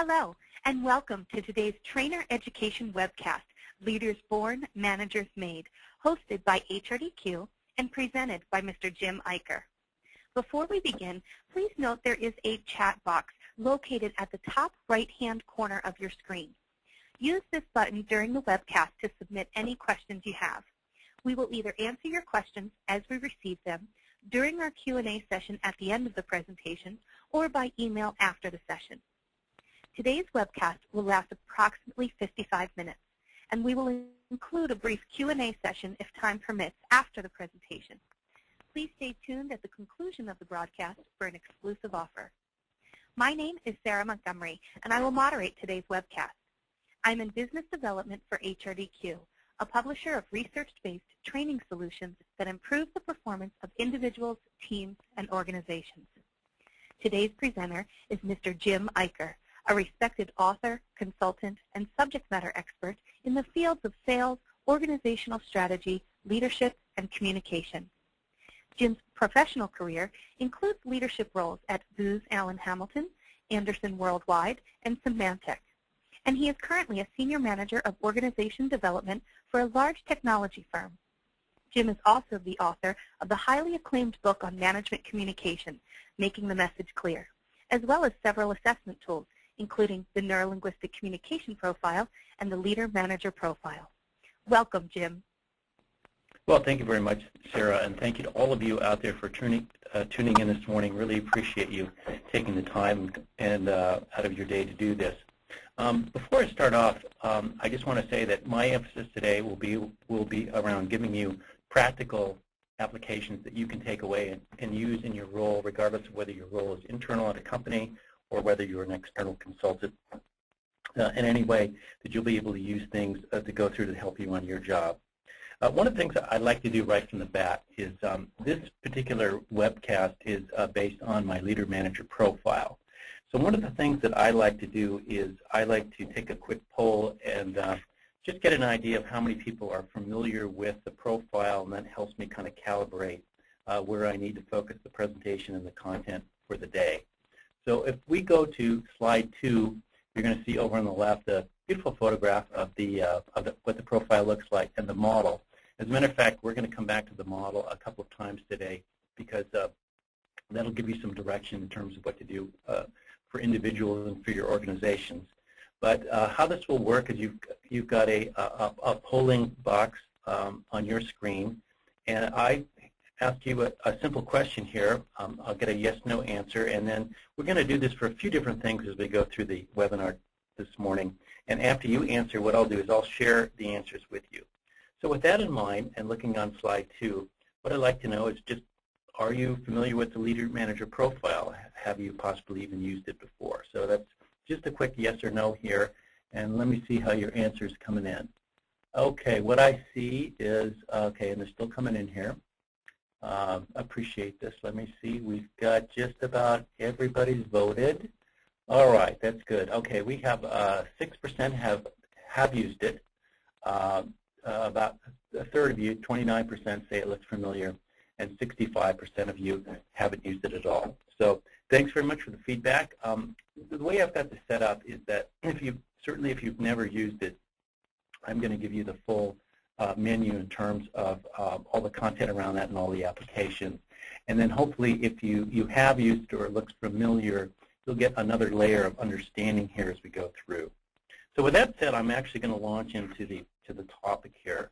Hello, and welcome to today's Trainer Education webcast, Leaders Born, Managers Made, hosted by HRDQ and presented by Mr. Jim Eicher. Before we begin, please note there is a chat box located at the top right-hand corner of your screen. Use this button during the webcast to submit any questions you have. We will either answer your questions as we receive them, during our Q&A session at the end of the presentation, or by email after the session. Today's webcast will last approximately 55 minutes, and we will include a brief Q&A session if time permits after the presentation. Please stay tuned at the conclusion of the broadcast for an exclusive offer. My name is Sarah Montgomery, and I will moderate today's webcast. I'm in business development for HRDQ, a publisher of research-based training solutions that improve the performance of individuals, teams, and organizations. Today's presenter is Mr. Jim Eicher, a respected author, consultant, and subject matter expert in the fields of sales, organizational strategy, leadership, and communication. Jim's professional career includes leadership roles at Booz Allen Hamilton, Andersen Worldwide, and Symantec, and he is currently a senior manager of organization development for a large technology firm. Jim is also the author of the highly acclaimed book on management communication, Making the Message Clear, as well as several assessment tools, including the Neurolinguistic Communication Profile and the Leader-Manager Profile. Welcome, Jim. Well, thank you very much, Sarah, and thank you to all of you out there for tuning in this morning. Really appreciate you taking the time and out of your day to do this. Before I start off, I just want to say that my emphasis today will be around giving you practical applications that you can take away and use in your role, regardless of whether your role is internal at a company or whether you're an external consultant. In any way that you'll be able to use things to go through to help you on your job. One of the things that I'd like to do right from the bat is this particular webcast is based on my Leader Manager Profile. So one of the things that I like to do is I like to take a quick poll and just get an idea of how many people are familiar with the profile, and that helps me kind of calibrate where I need to focus the presentation and the content for the day. So if we go to slide 2, you're going to see over on the left a beautiful photograph of what the profile looks like and the model. As a matter of fact, we're going to come back to the model a couple of times today because that'll give you some direction in terms of what to do for individuals and for your organizations. But how this will work is you've got a polling box on your screen, and I ask you a simple question here. I'll get a yes/no answer, and then we're going to do this for a few different things as we go through the webinar this morning. And after you answer, what I'll do is I'll share the answers with you. So with that in mind, and looking on slide 2, what I'd like to know is just, are you familiar with the Leader Manager Profile? Have you possibly even used it before? So that's just a quick yes or no here, and let me see how your answer's coming in. Okay, what I see is, okay, and they're still coming in here. Appreciate this. Let me see. We've got just about everybody's voted. All right, that's good. Okay, we have 6% have used it. About a third of you, 29%, say it looks familiar, and 65% of you haven't used it at all. So thanks very much for the feedback. The way I've got this set up is that if you've never used it, I'm going to give you the full menu in terms of all the content around that and all the applications. And then hopefully if you have used it or it looks familiar, you'll get another layer of understanding here as we go through. So with that said, I'm actually going to launch into the topic here.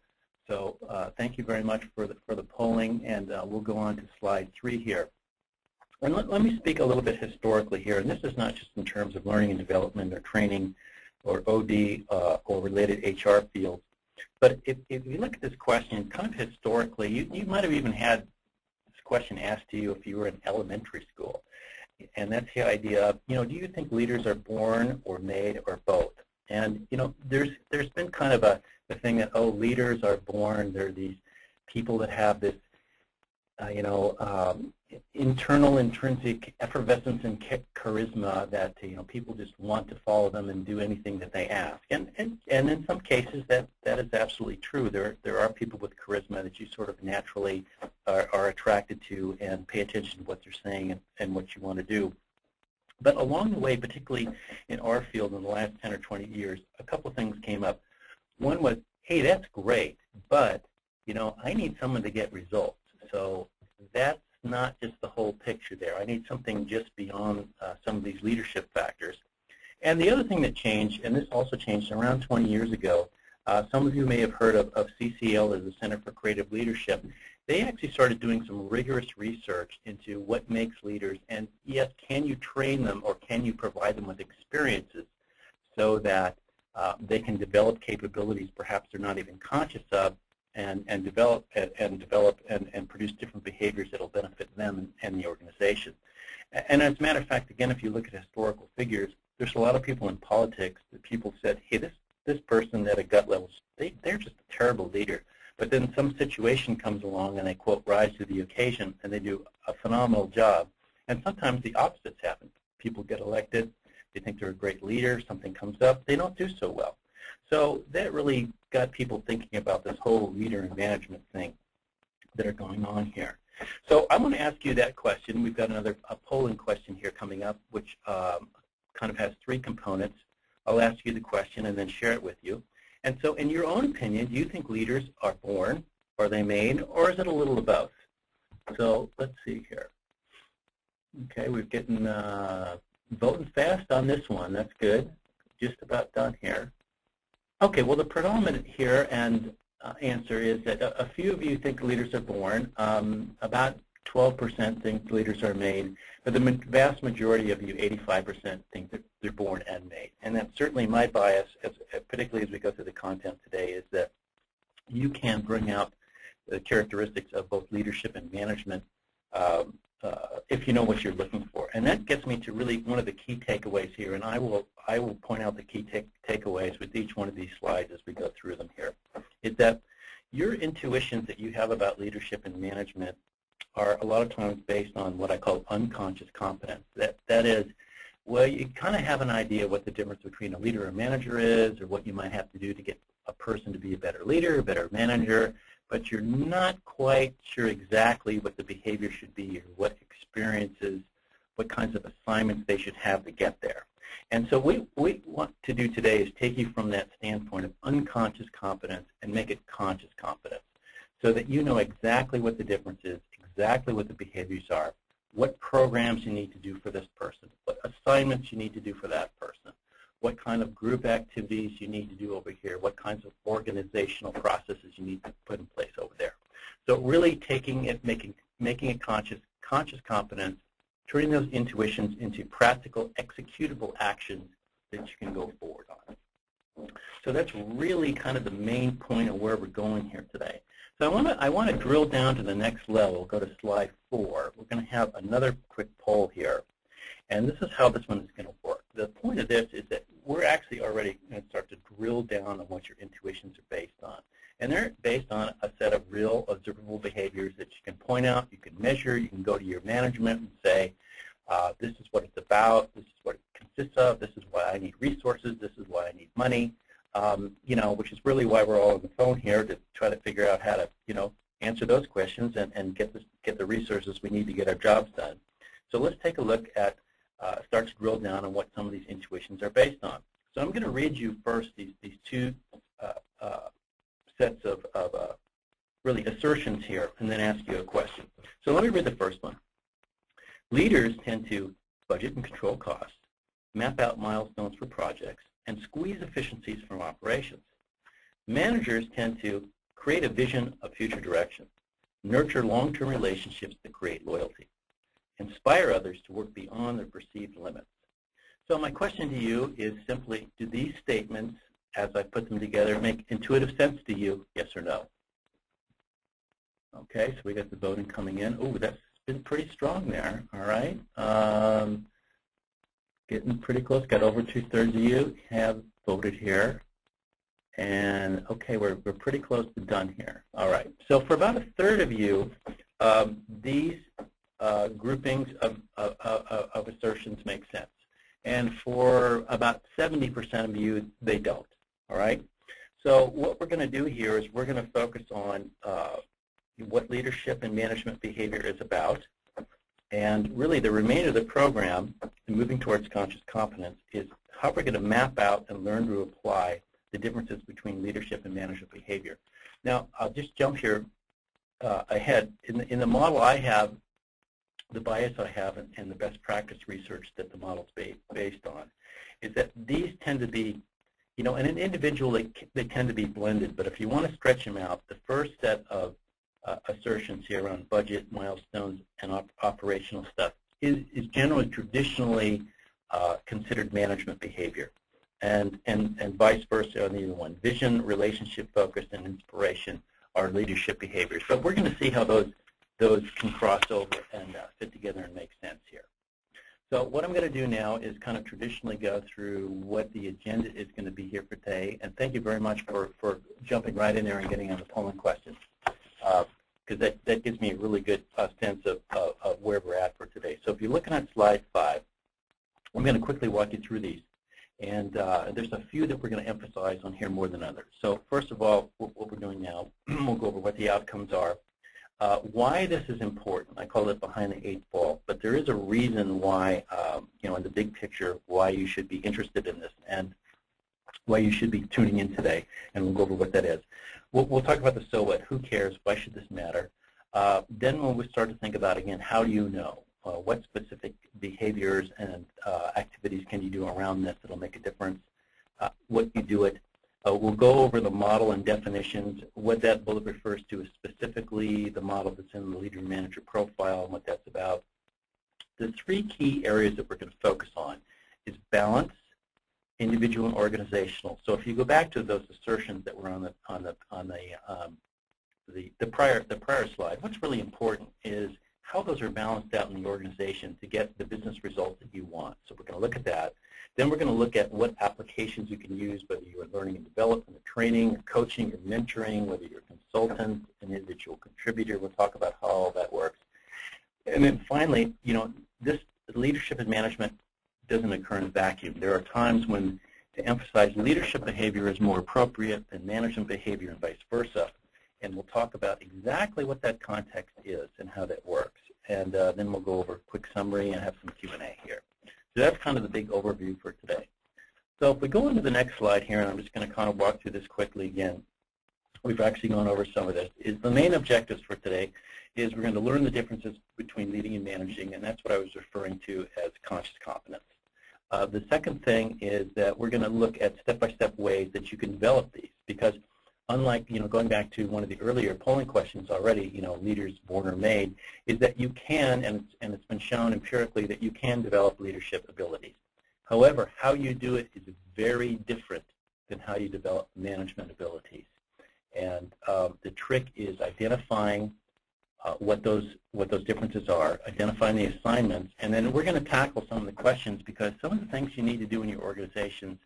So thank you very much for the polling, and we'll go on to slide 3 here. And let me speak a little bit historically here, and this is not just in terms of learning and development or training or OD or related HR fields, but if you look at this question, kind of historically, you might have even had this question asked to you if you were in elementary school. And that's the idea of, do you think leaders are born or made or both? And, there's been kind of a thing that, oh, leaders are born. They're these people that have this, internal intrinsic effervescence and charisma that, people just want to follow them and do anything that they ask. And in some cases, that is absolutely true. There are people with charisma that you sort of naturally are attracted to and pay attention to what they're saying and what you want to do. But along the way, particularly in our field in the last 10 or 20 years, a couple of things came up. One was, hey, that's great, but I need someone to get results. So that's not just the whole picture there. I need something just beyond some of these leadership factors. And the other thing that changed, and this also changed around 20 years ago, some of you may have heard of CCL, as the Center for Creative Leadership. They actually started doing some rigorous research into what makes leaders, and yes, can you train them or can you provide them with experiences so that they can develop capabilities perhaps they're not even conscious of, and develop and produce different behaviors that will benefit them and the organization. And as a matter of fact, again, if you look at historical figures, there's a lot of people in politics that people said, hey, this person at a gut level, they're just a terrible leader. But then some situation comes along and they, quote, rise to the occasion, and they do a phenomenal job. And sometimes the opposites happen. People get elected, they think they're a great leader, something comes up, they don't do so well. So that really got people thinking about this whole leader and management thing that are going on here. So I'm going to ask you that question. We've got a polling question here coming up, which kind of has three components. I'll ask you the question and then share it with you. And so in your own opinion, do you think leaders are born, or are they made, or is it a little of both? So let's see here. Okay, we're getting voting fast on this one. That's good. Just about done here. Okay, well, the predominant here and answer is that a few of you think leaders are born. About 12% think leaders are made, but the vast majority of you, 85%, think that they're born and made. And that's certainly my bias, particularly as we go through the content today, is that you can bring out the characteristics of both leadership and management if you know what you're looking for. And that gets me to really one of the key takeaways here, and I will point out the key takeaways with each one of these slides as we go through them here, is that your intuitions that you have about leadership and management are a lot of times based on what I call unconscious competence. That is, well, you kind of have an idea what the difference between a leader or manager is, or what you might have to do to get a person to be a better leader, a better manager, but you're not quite sure exactly what the behavior should be or what experiences, what kinds of assignments they should have to get there. And so what we want to do today is take you from that standpoint of unconscious competence and make it conscious competence, so that you know exactly what the difference is, exactly what the behaviors are, what programs you need to do for this person, what assignments you need to do for that person, what kind of group activities you need to do over here, what kinds of organizational processes you need to put in place over there. So really taking it, making it conscious competence, turning those intuitions into practical, executable actions that you can go forward on. So that's really kind of the main point of where we're going here today. So I want to drill down to the next level. Go to slide 4. We're going to have another quick poll here. And this is how this one is going to work. The point of this is that we're actually already going to start to drill down on what your intuitions are based on. And they're based on a set of real observable behaviors that you can point out, you can measure, you can go to your management and say, this is what it's about, this is what it consists of, this is why I need resources, this is why I need money, which is really why we're all on the phone here, to try to figure out how to, answer those questions and get the resources we need to get our jobs done. So let's take a look at, start to drill down on what some of these intuitions are based on. So I'm going to read you first these two sets of really assertions here, and then ask you a question. So let me read the first one. Leaders tend to budget and control costs, map out milestones for projects, and squeeze efficiencies from operations. Managers tend to create a vision of future direction, nurture long-term relationships that create loyalty, inspire others to work beyond their perceived limits. So my question to you is simply, do these statements, as I put them together, make intuitive sense to you, yes or no? Okay, so we got the voting coming in. Oh, that's been pretty strong there, all right. Getting pretty close, got over 2/3 of you have voted here. And okay, we're pretty close to done here. All right, so for about 1/3 of you, these groupings of assertions make sense. And for about 70% of you, they don't, all right? So what we're going to do here is we're going to focus on what leadership and management behavior is about. And really the remainder of the program, moving towards conscious competence, is how we're going to map out and learn to apply the differences between leadership and management behavior. Now, I'll just jump here ahead. In the model I have, the bias I have, and the best practice research that the model's based on, is that these tend to be, in an individual, they tend to be blended. But if you want to stretch them out, the first set of assertions here around budget, milestones, and operational stuff is generally traditionally considered management behavior, and vice versa on the other one. Vision, relationship focus, and inspiration are leadership behaviors. But we're going to see how those can cross over and fit together and make sense here. So what I'm going to do now is kind of traditionally go through what the agenda is going to be here for today. And thank you very much for jumping right in there and getting on the polling questions, because that gives me a really good sense of where we're at for today. So if you're looking at slide 5, I'm going to quickly walk you through these. And there's a few that we're going to emphasize on here more than others. So first of all, what we're doing now, we'll go over what the outcomes are. Why this is important, I call it behind the 8 ball, but there is a reason why, in the big picture, why you should be interested in this and why you should be tuning in today, and we'll go over what that is. We'll talk about the so what, who cares, why should this matter. Then when we start to think about, again, how do you know? What specific behaviors and activities can you do around this that will make a difference? What you do it. We'll go over the model and definitions. What that bullet refers to is specifically the model that's in the leader and manager profile and what that's about. The 3 key areas that we're going to focus on is balance, individual, and organizational. So if you go back to those assertions that were on the prior slide, what's really important is how those are balanced out in the organization to get the business results that you want. So we're going to look at that. Then we're going to look at what applications you can use, whether you're learning and development, or training, or coaching, or mentoring, whether you're a consultant, an individual contributor. We'll talk about how all that works. And then finally, this leadership and management doesn't occur in a vacuum. There are times when to emphasize leadership behavior is more appropriate than management behavior and vice versa. And we'll talk about exactly what that context is and how that works. And then we'll go over a quick summary and have some Q&A here. So that's kind of the big overview for today. So if we go into the next slide here, and I'm just going to kind of walk through this quickly again. We've actually gone over some of this. The main objectives for today is we're going to learn the differences between leading and managing, and that's what I was referring to as conscious competence. The second thing is that we're going to look at step-by-step ways that you can develop these, because unlike, going back to one of the earlier polling questions already, leaders born or made, is that you can, and it's been shown empirically that you can develop leadership abilities. However, how you do it is very different than how you develop management abilities. And the trick is identifying what those differences are, identifying the assignments, and then we're going to tackle some of the questions, because some of the things you need to do in your organization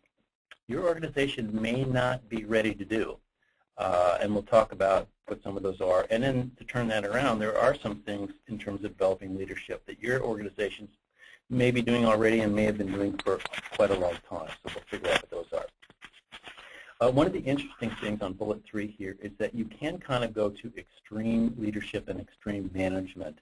may not be ready to do. And we'll talk about what some of those are. And then to turn that around, there are some things in terms of developing leadership that your organizations may be doing already and may have been doing for quite a long time. So we'll figure out what those are. One of the interesting things on bullet 3 here is that you can kind of go to extreme leadership and extreme management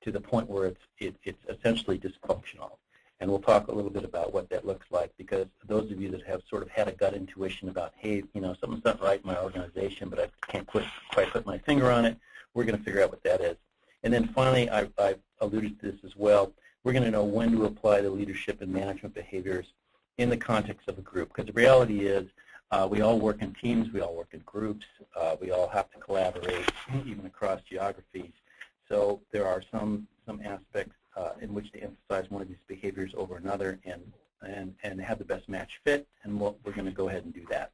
to the point where it's essentially dysfunctional. And we'll talk a little bit about what that looks like, because those of you that have sort of had a gut intuition about, hey, something's not right in my organization, but I can't quite put my finger on it, we're going to figure out what that is. And then finally, I've alluded to this as well, we're going to know when to apply the leadership and management behaviors in the context of a group. Because the reality is we all work in teams, we all work in groups, we all have to collaborate, even across geographies. So there are some aspects in which to emphasize one of these behaviors over another and have the best match fit, and we're going to go ahead and do that.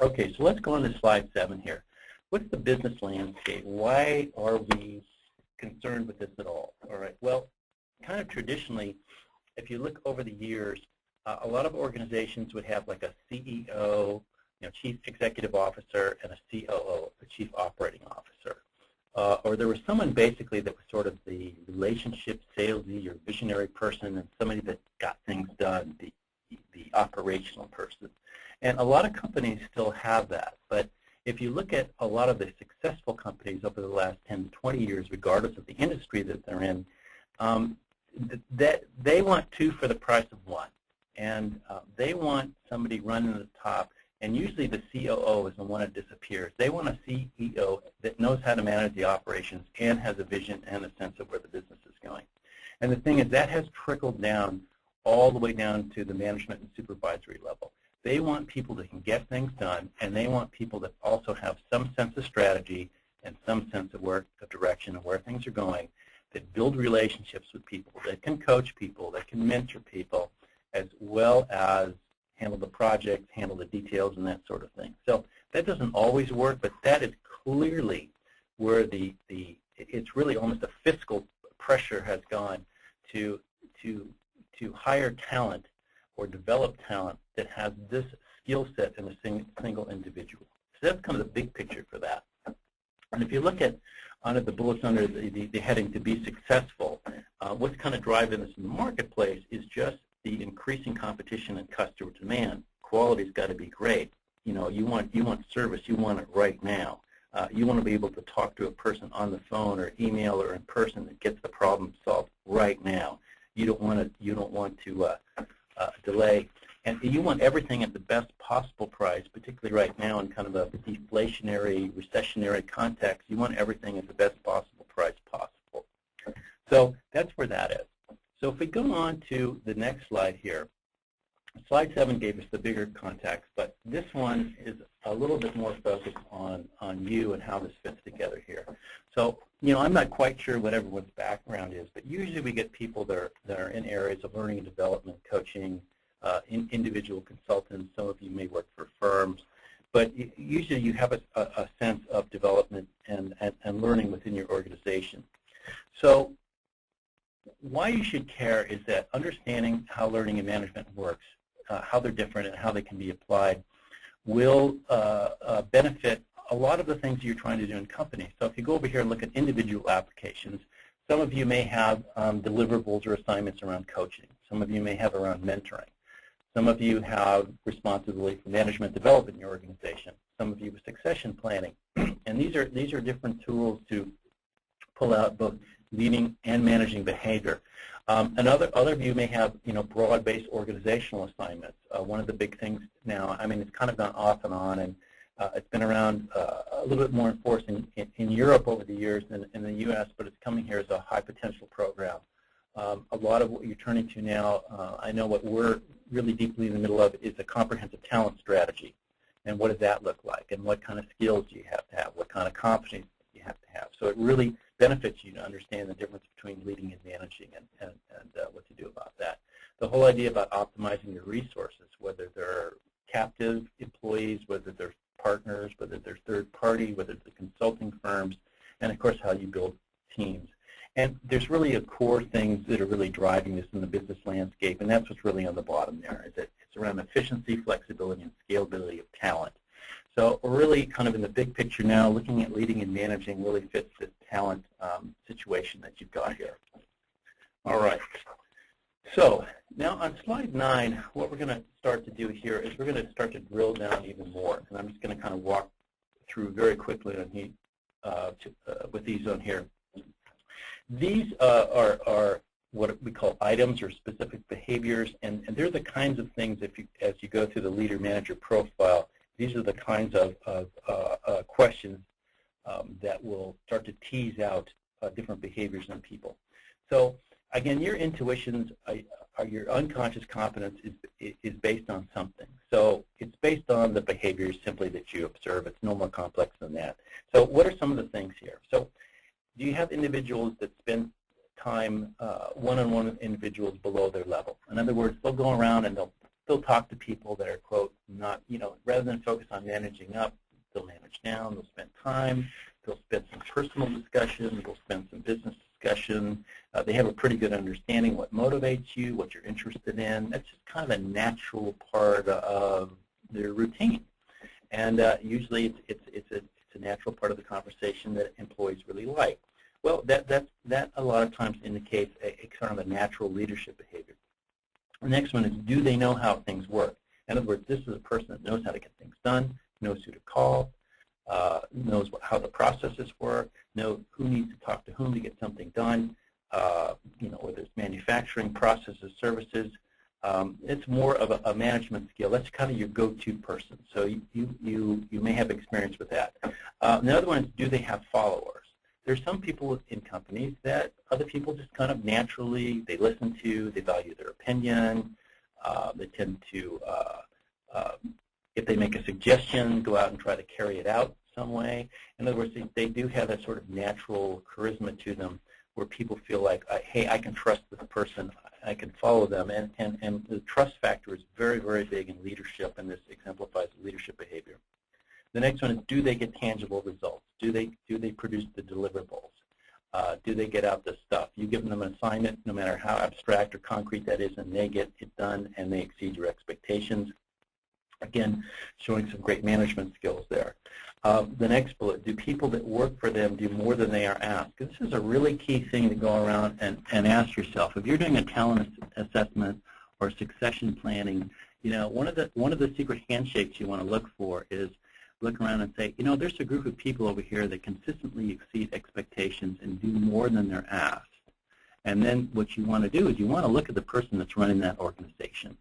Okay, so let's go on to slide 7 here. What's the business landscape? Why are we concerned with this at all? All right, well, kind of traditionally, if you look over the years, a lot of organizations would have like a CEO, Chief Executive Officer, and a COO, the Chief Operating Officer. Or there was someone basically that was sort of the relationship salesy or visionary person, and somebody that got things done, the operational person. And a lot of companies still have that. But if you look at a lot of the successful companies over the last 10 to 20 years, regardless of the industry that they're in, that they want two for the price of one. And they want somebody running at the top, and usually the COO is the one that disappears. They want a CEO that knows how to manage the operations and has a vision and a sense of where the business is going. And the thing is, that has trickled down all the way down to the management and supervisory level. They want people that can get things done, and they want people that also have some sense of strategy and some sense of direction and where things are going, that build relationships with people, that can coach people, that can mentor people, as well as handle the projects, handle the details, and that sort of thing. So that doesn't always work, but that is clearly where it's really almost a fiscal pressure has gone to hire talent or develop talent that has this skill set in a single individual. So that's kind of the big picture for that. And if you look at under the bullets under the heading to be successful, what's kind of driving this in the marketplace is just the increasing competition and customer demand. Quality's got to be great. You know, you want service, you want it right now. You want to be able to talk to a person on the phone or email or in person that gets the problem solved right now. You don't want to delay, and you want everything at the best possible price, particularly right now in kind of a deflationary, recessionary context. You want everything at the best possible price possible. So that's where that is. So if we go on to the next slide here, slide 7 gave us the bigger context, but this one is a little bit more focused on you and how this fits together here. So, you know, I'm not quite sure what everyone's background is, but usually we get people that are in areas of learning and development, coaching, individual consultants. Some of you may work for firms, but usually you have a sense of development and learning within your organization. So why you should care is that understanding how learning and management works, how they're different and how they can be applied, will benefit a lot of the things you're trying to do in companies. So if you go over here and look at individual applications, some of you may have deliverables or assignments around coaching. Some of you may have around mentoring. Some of you have responsibility for management development in your organization. Some of you with succession planning. And these are different tools to pull out both leading and managing behavior. Other of you may have, you know, broad-based organizational assignments. One of the big things now, I mean, it's kind of gone off and on, and it's been around a little bit more enforced in Europe over the years than in the U.S., but it's coming here as a high-potential program. A lot of what you're turning to now, I know what we're really deeply in the middle of is a comprehensive talent strategy. And what does that look like? And what kind of skills do you have to have? What kind of competencies do you have to have? So it really benefits you to understand the difference between leading and managing and what to do about that. The whole idea about optimizing your resources, whether they're captive employees, whether they're partners, whether they're third party, whether they're consulting firms, and of course how you build teams. And there's really a core things that are really driving this in the business landscape, and that's what's really on the bottom there, is that it's around efficiency, flexibility, and scalability of talent. So we're really kind of in the big picture now, looking at leading and managing really fits this talent situation that you've got here. All right. So now on slide 9, what we're going to start to do here is we're going to start to drill down even more. And I'm just going to kind of walk through very quickly on with these on here. These are what we call items or specific behaviors, and they're the kinds of things, as you go through the leader-manager profile, these are the kinds of questions that will start to tease out different behaviors in people. So again, your intuitions, your unconscious competence is based on something. So it's based on the behaviors simply that you observe. It's no more complex than that. So what are some of the things here? So do you have individuals that spend time one-on-one with individuals below their level? In other words, they'll go around and they'll talk to people that are, quote, not, you know, rather than focus on managing up, they'll manage down, they'll spend time, they'll spend some personal discussion, they'll spend some business discussion. They have a pretty good understanding what motivates you, what you're interested in. That's just kind of a natural part of their routine. And usually it's a natural part of the conversation that employees really like. Well, that a lot of times indicates a kind of a natural leadership behavior. The next one is, do they know how things work? In other words, this is a person that knows how to get things done, knows who to call, knows how the processes work, knows who needs to talk to whom to get something done. whether it's manufacturing, processes, services. It's more of a management skill. That's kind of your go-to person. So you may have experience with that. Another one is, do they have followers? There's some people in companies that other people just kind of naturally, they listen to, they value their opinion. They tend to, if they make a suggestion, go out and try to carry it out some way. In other words, they do have that sort of natural charisma to them where people feel like, hey, I can trust this person, I can follow them, and the trust factor is very, very big in leadership, and this exemplifies leadership behavior. The next one is, do they get tangible results? Do they produce the deliverables? Do they get out the stuff? You give them an assignment, no matter how abstract or concrete that is, and they get it done, and they exceed your expectations. Again, showing some great management skills there. The next bullet, do people that work for them do more than they are asked? This is a really key thing to go around and ask yourself. If you're doing a talent assessment or succession planning, one of the secret handshakes you want to look for is look around and say, there's a group of people over here that consistently exceed expectations and do more than they're asked. And then what you want to do is you want to look at the person that's running that organization,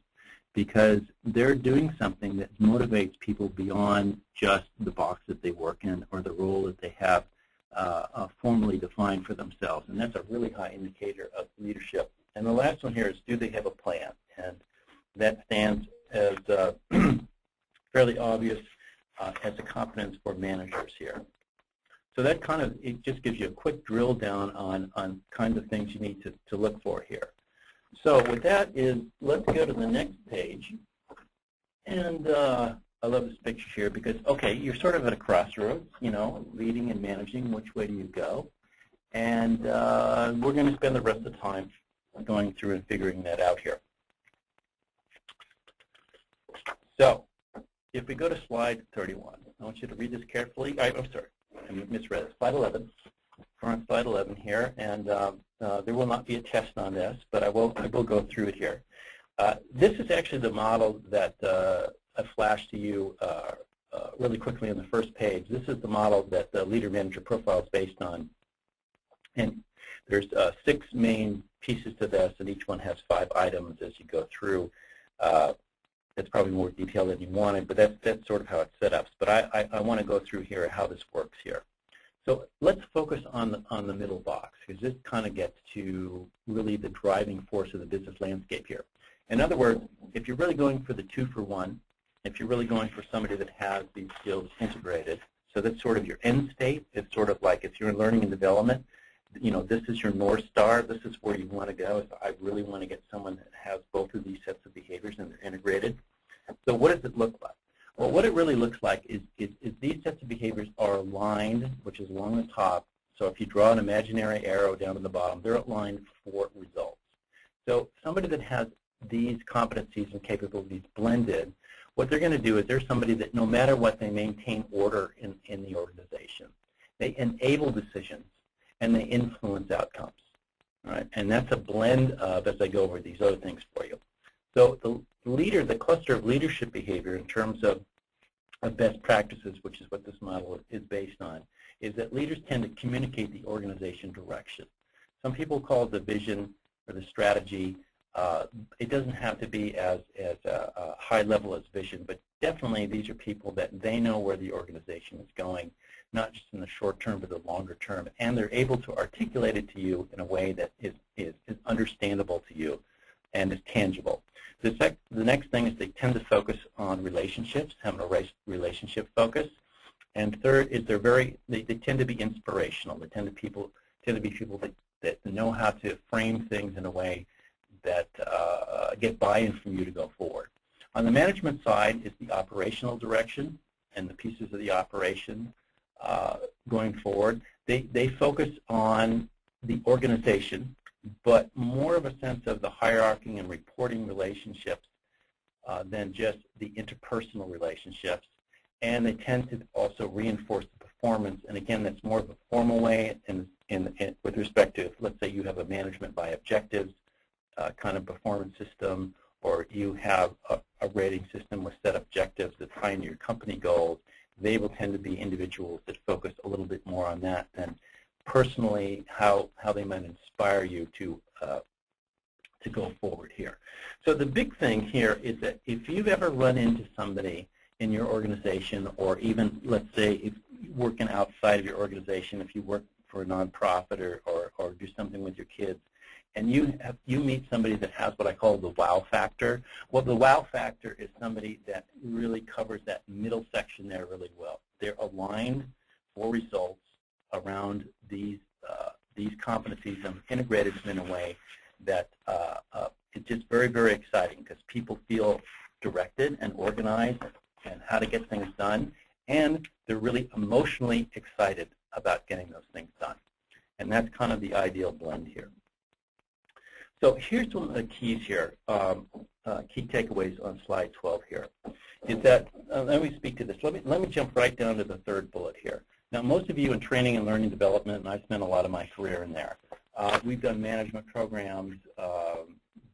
because they're doing something that motivates people beyond just the box that they work in or the role that they have formally defined for themselves. And that's a really high indicator of leadership. And the last one here is, do they have a plan? And that stands as fairly obvious as a competence for managers here. So that kind of, it just gives you a quick drill down on kinds of things you need to look for here. So with that is, let's go to the next page. And I love this picture here because, okay, you're sort of at a crossroads, leading and managing, which way do you go? And we're going to spend the rest of the time going through and figuring that out here. So if we go to slide 31, I want you to read this carefully. I'm sorry, I misread it. Slide 11. We're on slide 11 here, and there will not be a test on this, but I will go through it here. This is actually the model that I flashed to you really quickly on the first page. This is the model that the leader-manager profile is based on. And there's 6 main pieces to this, and each one has 5 items as you go through. It's probably more detailed than you wanted, but that's sort of how it's set up. But I want to go through here how this works here. So let's focus on the middle box, because this kind of gets to really the driving force of the business landscape here. In other words, if you're really going for the 2-for-1, if you're really going for somebody that has these skills integrated, so that's sort of your end state. It's sort of like if you're in learning and development, this is your North Star. This is where you want to go. So I really want to get someone that has both of these sets of behaviors and they're integrated. So what does it look like? Well, what it really looks like is these sets of behaviors are aligned, which is along the top. So if you draw an imaginary arrow down to the bottom, they're aligned for results. So somebody that has these competencies and capabilities blended, what they're going to do is they're somebody that no matter what, they maintain order in the organization. They enable decisions, and they influence outcomes. All right? And that's a blend of, as I go over these other things for you. So the cluster of leadership behavior in terms of best practices, which is what this model is based on, is that leaders tend to communicate the organization direction. Some people call it the vision or the strategy. It doesn't have to be as high level as vision, but definitely these are people that they know where the organization is going, not just in the short term, but the longer term, and they're able to articulate it to you in a way that is understandable to you and is tangible. The next thing is they tend to focus on relationships, having a relationship focus. And third is they tend to be inspirational. They tend to be people that know how to frame things in a way that get buy-in from you to go forward. On the management side is the operational direction and the pieces of the operation going forward. They focus on the organization, but more of a sense of the hierarchy and reporting relationships than just the interpersonal relationships. And they tend to also reinforce the performance. And again, that's more of a formal way with respect to, let's say you have a management by objectives kind of performance system, or you have a rating system with set objectives that tie into your company goals. They will tend to be individuals that focus a little bit more on that than personally how they might inspire you to go forward here. So the big thing here is that if you've ever run into somebody in your organization, or even, let's say, if you're working outside of your organization, if you work for a nonprofit or do something with your kids, and you meet somebody that has what I call the wow factor. Well, the wow factor is somebody that really covers that middle section there really well. They're aligned for results around these competencies and integrated them in a way that it's just very, very exciting, because people feel directed and organized and how to get things done, and they're really emotionally excited about getting those things done. And that's kind of the ideal blend here. So here's one of the keys here, key takeaways on slide 12 here, is that, let me speak to this. Let me jump right down to the third bullet here. Now, most of you in training and learning development, and I spent a lot of my career in there, we've done management programs,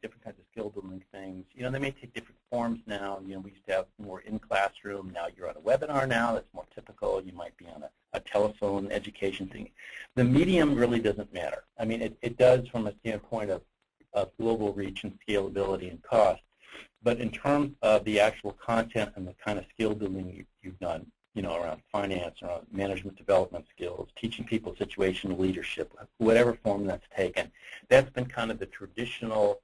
different kinds of skill building things. You know, they may take different forms now. You know, we used to have more in classroom. Now you're on a webinar now. That's more typical. You might be on a telephone education thing. The medium really doesn't matter. I mean, it does from a standpoint of global reach and scalability and cost. But in terms of the actual content and the kind of skill building you've done, you know, around finance, around management development skills, teaching people situational leadership, whatever form that's taken, that's been kind of the traditional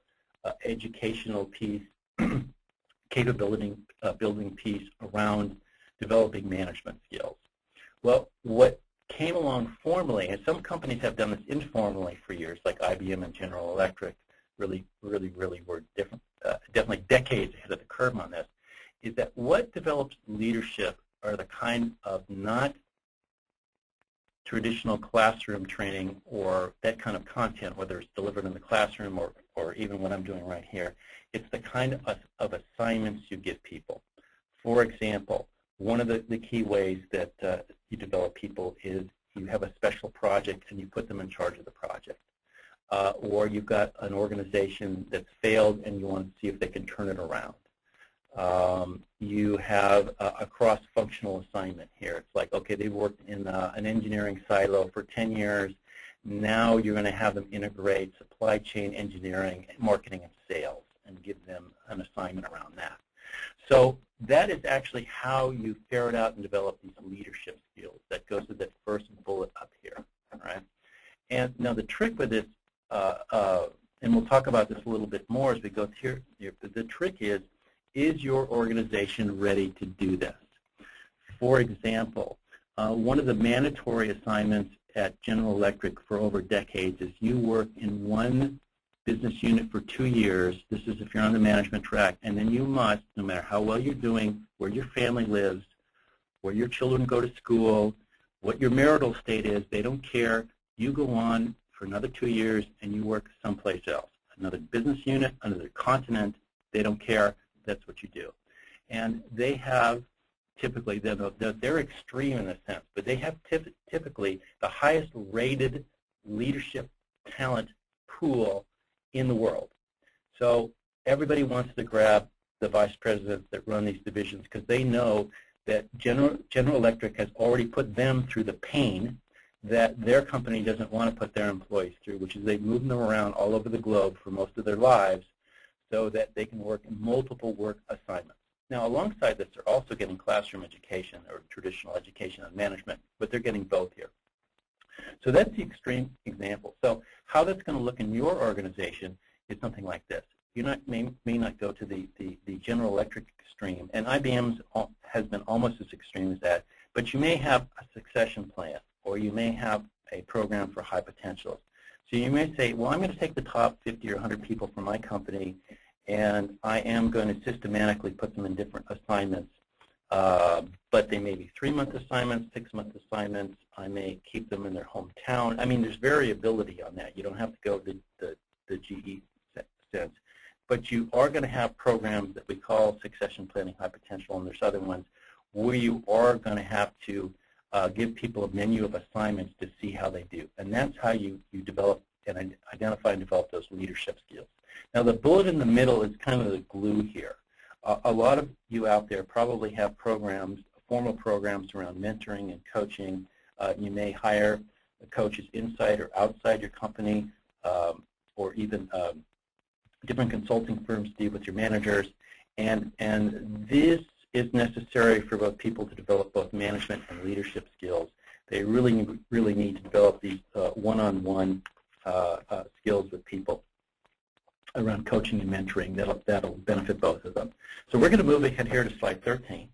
educational piece, capability building piece around developing management skills. Well, what came along formally, and some companies have done this informally for years, like IBM and General Electric, really were definitely decades ahead of the curve on this, is that what develops leadership are the kind of not traditional classroom training or that kind of content, whether it's delivered in the classroom or even what I'm doing right here. It's the kind of assignments you give people. For example, one of the key ways that you develop people is you have a special project and you put them in charge of the project. Or you've got an organization that's failed and you want to see if they can turn it around. You have a cross-functional assignment here. It's like, okay, they've worked in an engineering silo for 10 years. Now you're going to have them integrate supply chain engineering, marketing, and sales, and give them an assignment around that. So that is actually how you ferret out and develop these leadership skills. That goes to that first bullet up here. All right? And now the trick with this, and we'll talk about this a little bit more as we go through here, but the trick is your organization ready to do this? For example, one of the mandatory assignments at General Electric for over decades is you work in one business unit for 2 years. This is if you're on the management track, and then you must, no matter how well you're doing, where your family lives, where your children go to school, what your marital state is, they don't care. You go on for another 2 years and you work someplace else. Another business unit, another continent, they don't care. That's what you do. And they have typically, they're extreme in a sense, but they have typically the highest rated leadership talent pool in the world. So everybody wants to grab the vice presidents that run these divisions because they know that General Electric has already put them through the pain that their company doesn't want to put their employees through, which is they move them around all over the globe for most of their lives so that they can work in multiple work assignments. Now, alongside this, they're also getting classroom education or traditional education on management, but they're getting both here. So that's the extreme example. So how that's going to look in your organization is something like this. You may not go to the General Electric extreme, and IBM's has been almost as extreme as that, but you may have a succession plan, or you may have a program for high potentials. So you may say, well, I'm going to take the top 50 or 100 people from my company, and I am going to systematically put them in different assignments. But they may be 3-month assignments, 6-month assignments. I may keep them in their hometown. I mean, there's variability on that. You don't have to go the GE sense. But you are going to have programs that we call succession planning high potential, and there's other ones where you are going to have to give people a menu of assignments to see how they do. And that's how you develop and identify and develop those leadership skills. Now, the bullet in the middle is kind of the glue here. A lot of you out there probably have programs, formal programs around mentoring and coaching. You may hire coaches inside or outside your company, or even different consulting firms deal with your managers. And this is necessary for both people to develop both management and leadership skills. They really need to develop these one-on-one skills with people around coaching and mentoring. That'll benefit both of them. So we're going to move ahead here to slide 13.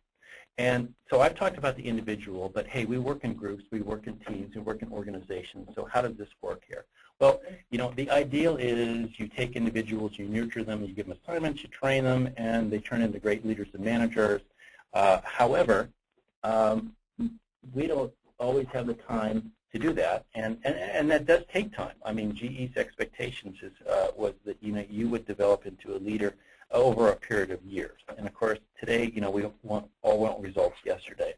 And so I've talked about the individual, but hey, we work in groups, we work in teams, we work in organizations. So how does this work here? Well, you know, the ideal is you take individuals, you nurture them, you give them assignments, you train them, and they turn into great leaders and managers. However, we don't always have the time to do that, and that does take time. I mean, GE's expectations was that you would develop into a leader over a period of years. And of course, today, we all want results yesterday.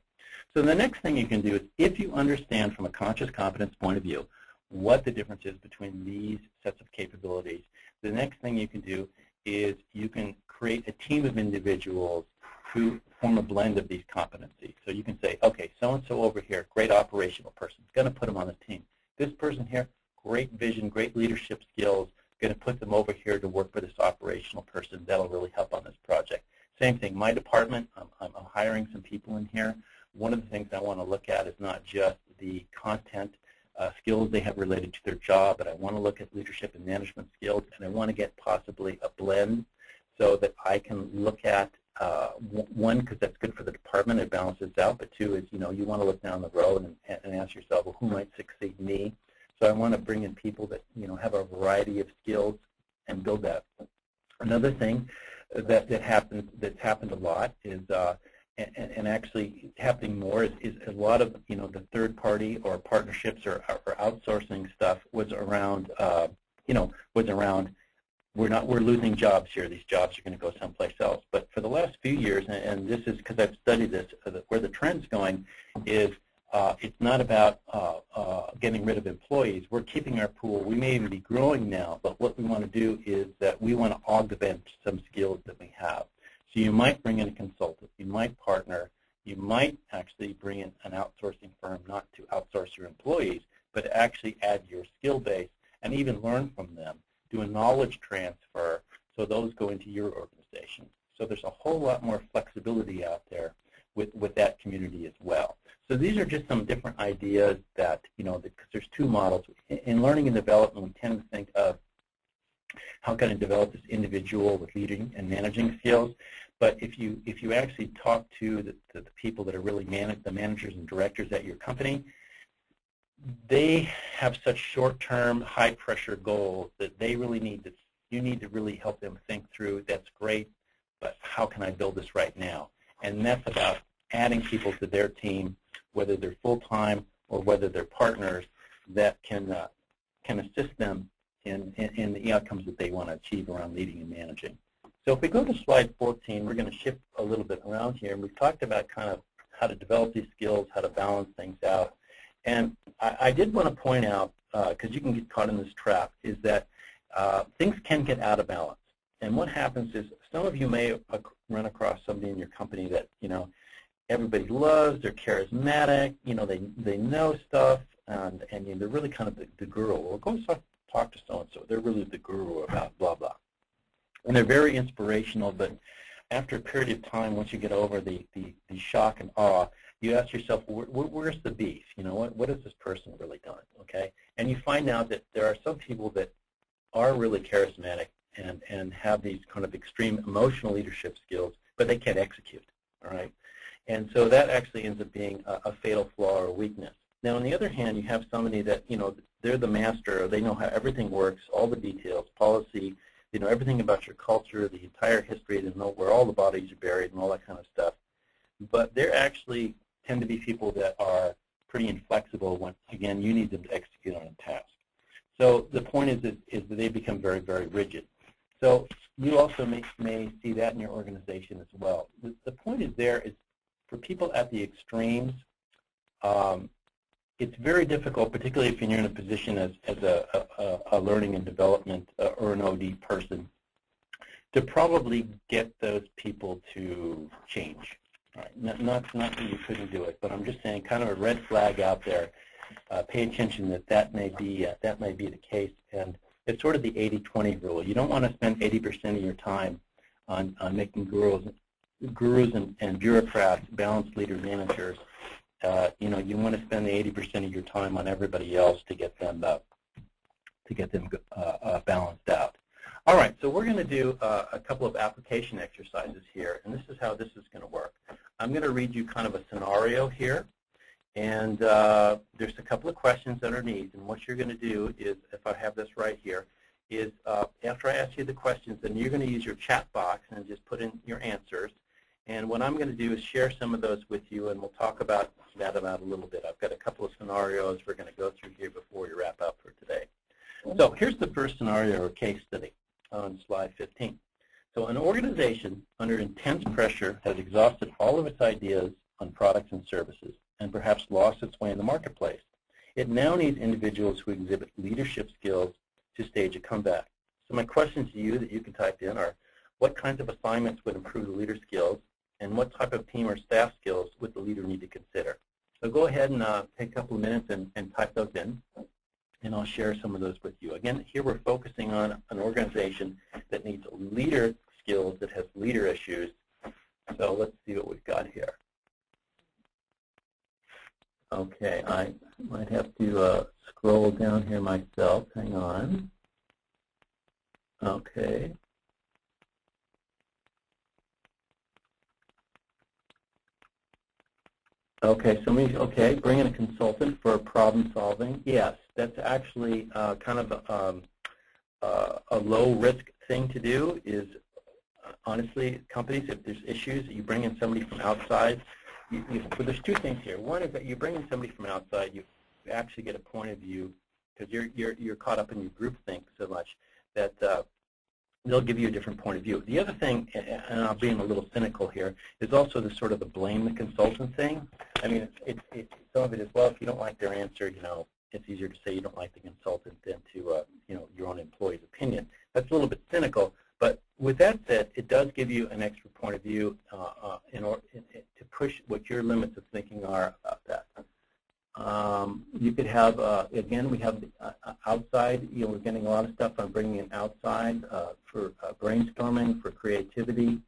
So the next thing you can do is, if you understand from a conscious competence point of view what the difference is between these sets of capabilities, the next thing you can do is you can create a team of individuals who form a blend of these competencies. So you can say, okay, so-and-so over here, great operational person, going to put them on the team. This person here, great vision, great leadership skills, going to put them over here to work for this operational person. That'll really help on this project. Same thing, my department, I'm hiring some people in here. One of the things I want to look at is not just the content skills they have related to their job, but I want to look at leadership and management skills, and I want to get possibly a blend so that I can look at one, because that's good for the department, it balances out, but two is, you want to look down the road and ask yourself, well, who might succeed me? So I want to bring in people that, have a variety of skills and build that. Another thing that's happened a lot is, and actually happening more, is a lot of, the third party or partnerships or outsourcing stuff was around, we're losing jobs here. These jobs are going to go someplace else. But for the last few years, and this is because I've studied this, where the trend's going is it's not about getting rid of employees. We're keeping our pool. We may even be growing now, but what we want to do is that we want to augment some skills that we have. So you might bring in a consultant. You might partner. You might actually bring in an outsourcing firm, not to outsource your employees, but to actually add your skill base and even learn from them. Do a knowledge transfer so those go into your organization. So there's a whole lot more flexibility out there with that community as well. So these are just some different ideas that, because there's two models. In learning and development, we tend to think of how can I develop this individual with leading and managing skills. But if you actually talk to the people that are really the managers and directors at your company, they have such short-term, high-pressure goals that they really you need to really help them think through, that's great, but how can I build this right now? And that's about adding people to their team, whether they're full-time or whether they're partners, that can assist them in the outcomes that they want to achieve around leading and managing. So if we go to slide 14, we're going to shift a little bit around here, and we've talked about kind of how to develop these skills, how to balance things out. And I did want to point out, because you can get caught in this trap, is that things can get out of balance. And what happens is, some of you may run across somebody in your company that, everybody loves, they're charismatic, they know stuff, and they're really kind of the guru. Well, go talk to so-and-so. They're really the guru about blah, blah. And they're very inspirational, but after a period of time, once you get over the shock and awe, you ask yourself, where's the beef? What has this person really done? Okay, and you find out that there are some people that are really charismatic and have these kind of extreme emotional leadership skills, but they can't execute. All right, and so that actually ends up being a fatal flaw or weakness. Now, on the other hand, you have somebody that they're the master. They know how everything works, all the details, policy. Everything about your culture, the entire history. They know where all the bodies are buried and all that kind of stuff. But they're actually tend to be people that are pretty inflexible when, again, you need them to execute on a task. So the point is that they become very, very rigid. So you also may see that in your organization as well. The point is for people at the extremes, it's very difficult, particularly if you're in a position as a learning and development or an OD person, to probably get those people to change. All right. Not that you couldn't do it, but I'm just saying kind of a red flag out there pay attention that may be the case. And it's sort of the 80-20 rule. You don't want to spend 80% of your time on making gurus and bureaucrats, balanced leader managers. You want to spend the 80% of your time on everybody else to get them balanced out. All right, so we're going to do a couple of application exercises here, and this is how this is going to work. I'm going to read you kind of a scenario here, and there's a couple of questions underneath, and what you're going to do is, if I have this right here, is after I ask you the questions, then you're going to use your chat box and just put in your answers. And what I'm going to do is share some of those with you, and we'll talk about that a little bit. I've got a couple of scenarios we're going to go through here before we wrap up for today. So here's the first scenario or case study on slide 15. So an organization under intense pressure has exhausted all of its ideas on products and services and perhaps lost its way in the marketplace. It now needs individuals who exhibit leadership skills to stage a comeback. So my questions to you that you can type in are, what kinds of assignments would improve the leader skills, and what type of team or staff skills would the leader need to consider? So go ahead and take a couple of minutes and type those in, and I'll share some of those with you. Again, here we're focusing on an organization that needs leader skills, that has leader issues. So let's see what we've got here. Okay, I might have to scroll down here myself. Hang on. Okay. Okay, bring in a consultant for problem solving. Yes, that's actually kind of a low-risk thing to do. Is honestly, companies, if there's issues, you bring in somebody from outside. Well, there's two things here. One is that you bring in somebody from outside, you actually get a point of view, because you're caught up in your groupthink so much that they'll give you a different point of view. The other thing, and I'm being a little cynical here, is also the sort of the blame the consultant thing. I mean, some of it is, well, if you don't like their answer, it's easier to say you don't like the consultant than to, your own employee's opinion. That's a little bit cynical, but with that said, it does give you an extra point of view in order to push what your limits of thinking are about that. You could have, again, we have outside, we're getting a lot of stuff on bringing in outside for brainstorming, for creativity.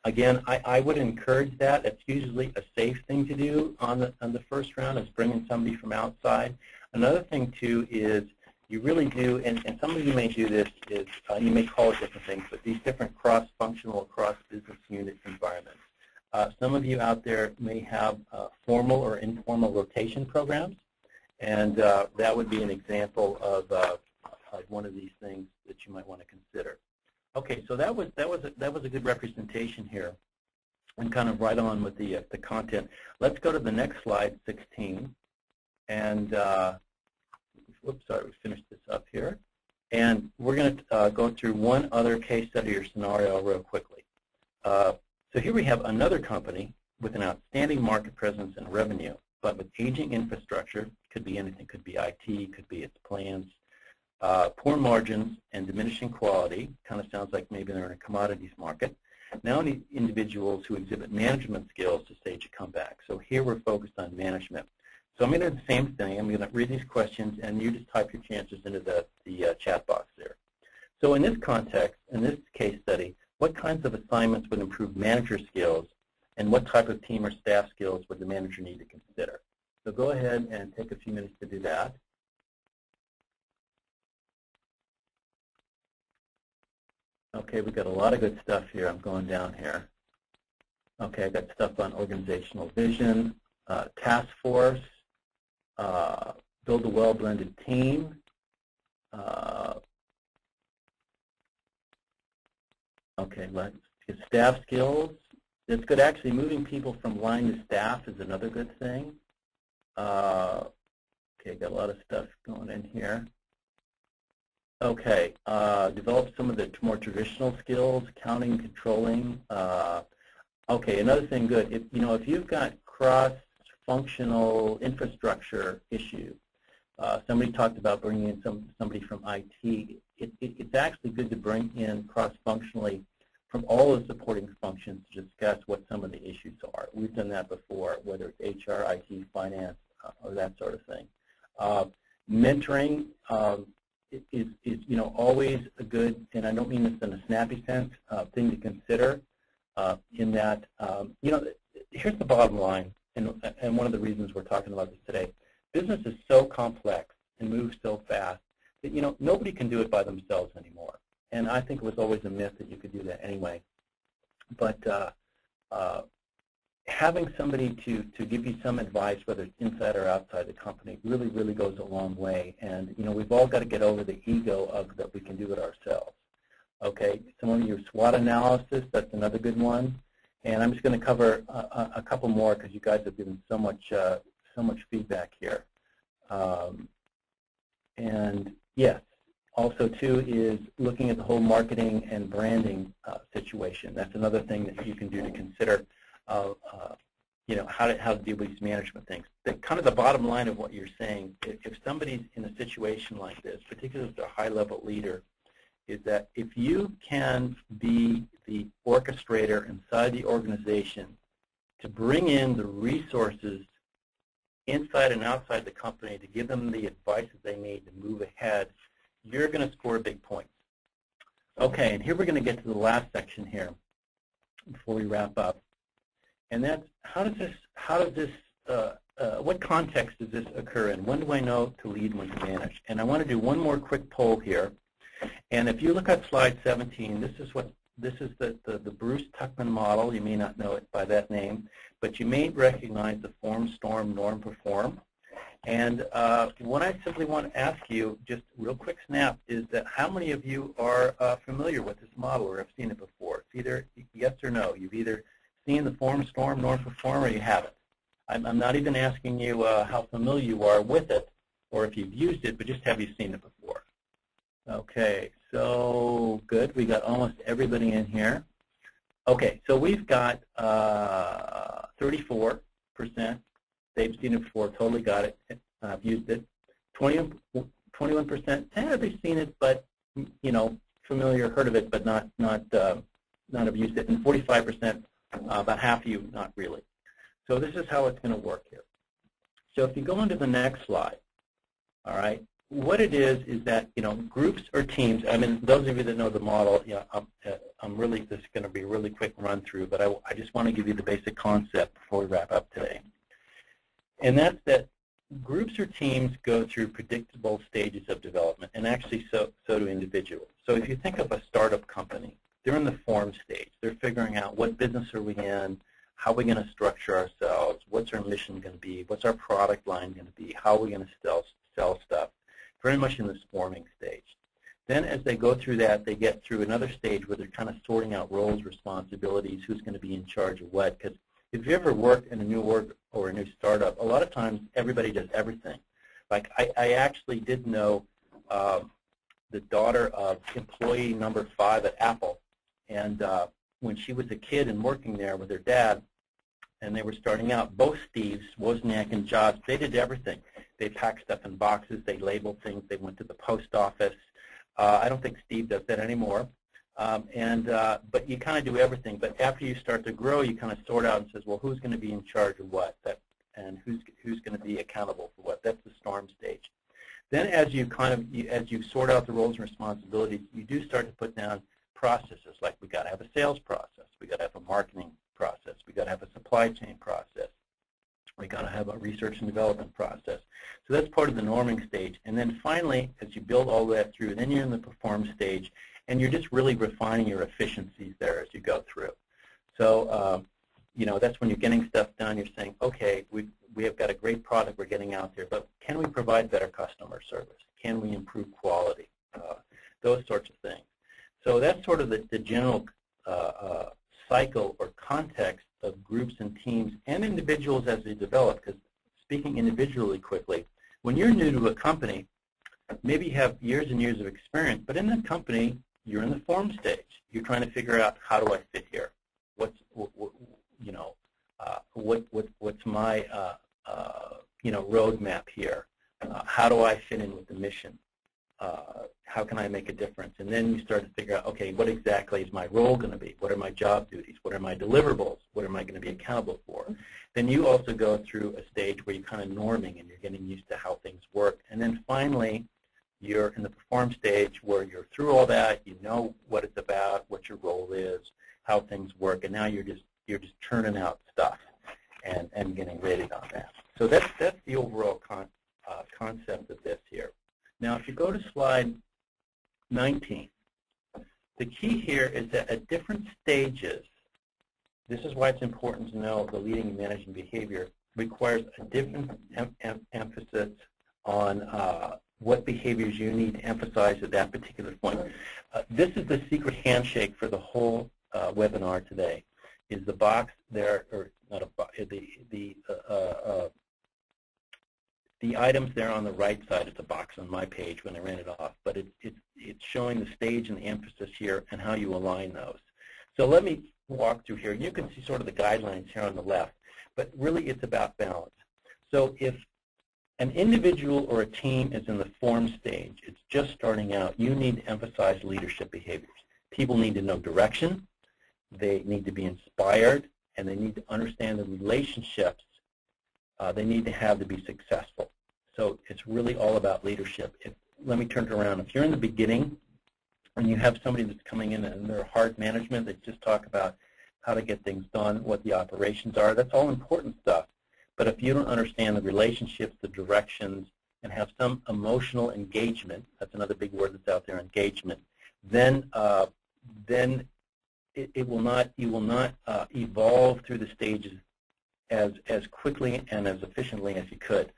Again, I would encourage that. It's usually a safe thing to do on the first round, is bringing somebody from outside. Another thing, too, is you really do, and some of you may do this, is you may call it different things, but these different cross-functional, cross-business unit environments. Some of you out there may have formal or informal rotation programs, and that would be an example of one of these things that you might want to consider. Okay, so that was a good representation here, and kind of right on with the content. Let's go to the next slide, 16, and whoops, sorry, we finished this up here, and we're going to go through one other case study or scenario real quickly. So here we have another company with an outstanding market presence and revenue, but with aging infrastructure. Could be anything. Could be IT. Could be its plans. Poor margins and diminishing quality. Kind of sounds like maybe they're in a commodities market. Now need individuals who exhibit management skills to stage a comeback. So here we're focused on management. So I'm going to do the same thing. I'm going to read these questions, and you just type your answers into the chat box there. So in this context, in this case study, what kinds of assignments would improve manager skills, and what type of team or staff skills would the manager need to consider? So go ahead and take a few minutes to do that. Okay, we've got a lot of good stuff here. I'm going down here. Okay, I've got stuff on organizational vision, task force, build a well-blended team, okay, let's get staff skills. It's good. Actually, moving people from line to staff is another good thing. Okay, got a lot of stuff going in here. Okay, develop some of the more traditional skills, accounting, controlling. Okay, another thing good. If you've got cross-functional infrastructure issues, somebody talked about bringing in somebody from IT. It's actually good to bring in cross-functionally from all the supporting functions to discuss what some of the issues are. We've done that before, whether it's HR, IT, finance, or that sort of thing. Mentoring is always a good, and I don't mean this in a snappy sense, thing to consider. In that, here's the bottom line, and one of the reasons we're talking about this today. Business is so complex and moves so fast that nobody can do it by themselves anymore. And I think it was always a myth that you could do that anyway. But having somebody to give you some advice, whether it's inside or outside the company, really, really goes a long way. And we've all got to get over the ego of that we can do it ourselves. Okay, some of your SWOT analysis, that's another good one. And I'm just going to cover a couple more because you guys have given so much feedback here. And yes, also too is looking at the whole marketing and branding situation. That's another thing that you can do to consider. How to deal with these management things. Kind of the bottom line of what you're saying, if somebody's in a situation like this, particularly as a high-level leader, is that if you can be the orchestrator inside the organization to bring in the resources inside and outside the company to give them the advice that they need to move ahead, you're going to score big points. Okay, and here we're going to get to the last section here before we wrap up. And that's what context does this occur in? When do I know to lead, when to manage? And I want to do one more quick poll here. And if you look at slide 17, this is the Bruce Tuckman model. You may not know it by that name, but you may recognize the form, storm, norm, perform. And what I simply want to ask you, just real quick snap, is that how many of you are familiar with this model or have seen it before? It's either yes or no. You've either seen the form, storm, norm, perform, or you haven't. I'm not even asking you how familiar you are with it or if you've used it, but just have you seen it before? Okay, so good. We got almost everybody in here. Okay, so we've got 34%. They've seen it before, totally got it, used it. 21%, they've seen it, but familiar, heard of it, but not have used it. And 45%, about half of you, not really. So this is how it's going to work here. So if you go into the next slide, all right, what it is that, groups or teams, I mean, those of you that know the model, I'm really, this is going to be a really quick run through, but I just want to give you the basic concept before we wrap up today. And that's that groups or teams go through predictable stages of development, and actually so do individuals. So if you think of a startup company, they're in the form stage. They're figuring out what business are we in, how are we going to structure ourselves, what's our mission going to be, what's our product line going to be, how are we going to sell stuff, very much in this forming stage. Then as they go through that, they get through another stage where they're kind of sorting out roles, responsibilities, who's going to be in charge of what. Because if you ever worked in a new org or a new startup, a lot of times everybody does everything. Like I actually did know the daughter of employee number 5 at Apple, and when she was a kid and working there with her dad, and they were starting out, both Steves, Wozniak and Jobs, they did everything. They packed stuff in boxes, they labeled things, they went to the post office. I don't think Steve does that anymore. But you kind of do everything. But after you start to grow, you kind of sort out and says, well, who's going to be in charge of what? And who's going to be accountable for what? That's the storm stage. Then as you sort out the roles and responsibilities, you do start to put down processes, like we got to have a sales process, we got to have a marketing process, we got to have a supply chain process, we got to have a research and development process. So that's part of the norming stage. And then finally, as you build all that through, then you're in the perform stage, and you're just really refining your efficiencies there as you go through. So that's when you're getting stuff done. You're saying, okay, we have got a great product we're getting out there, but can we provide better customer service? Can we improve quality? Those sorts of things. So that's sort of the general cycle or context of groups and teams and individuals as they develop. Because speaking individually quickly, when you're new to a company, maybe you have years and years of experience, but in the company, you're in the form stage. You're trying to figure out, how do I fit here? What's my roadmap here? How do I fit in with the mission? How can I make a difference? And then you start to figure out, okay, what exactly is my role going to be? What are my job duties? What are my deliverables? What am I going to be accountable for? Then you also go through a stage where you're kind of norming and you're getting used to how things work. And then finally, you're in the perform stage where you're through all that, you know what it's about, what your role is, how things work, and now you're just churning out stuff and getting rated on that. So that's the overall concept of this here. Now, if you go to slide 19, the key here is that at different stages, this is why it's important to know the leading and managing behavior requires a different emphasis on what behaviors you need to emphasize at that particular point. This is the secret handshake for the whole webinar today. Is the box there, or not a box? The items there on the right side, it's a box on my page when I ran it off, but it's showing the stage and the emphasis here and how you align those. So let me walk through here. You can see sort of the guidelines here on the left, but really it's about balance. So if an individual or a team is in the form stage, it's just starting out, you need to emphasize leadership behaviors. People need to know direction, they need to be inspired, and they need to understand the relationships they need to have to be successful. So it's really all about leadership. Let me turn it around. If you're in the beginning and you have somebody that's coming in and they're hard management, they just talk about how to get things done, what the operations are, that's all important stuff. But if you don't understand the relationships, the directions, and have some emotional engagement, that's another big word that's out there, engagement, then you will not evolve through the stages as quickly and as efficiently as you could.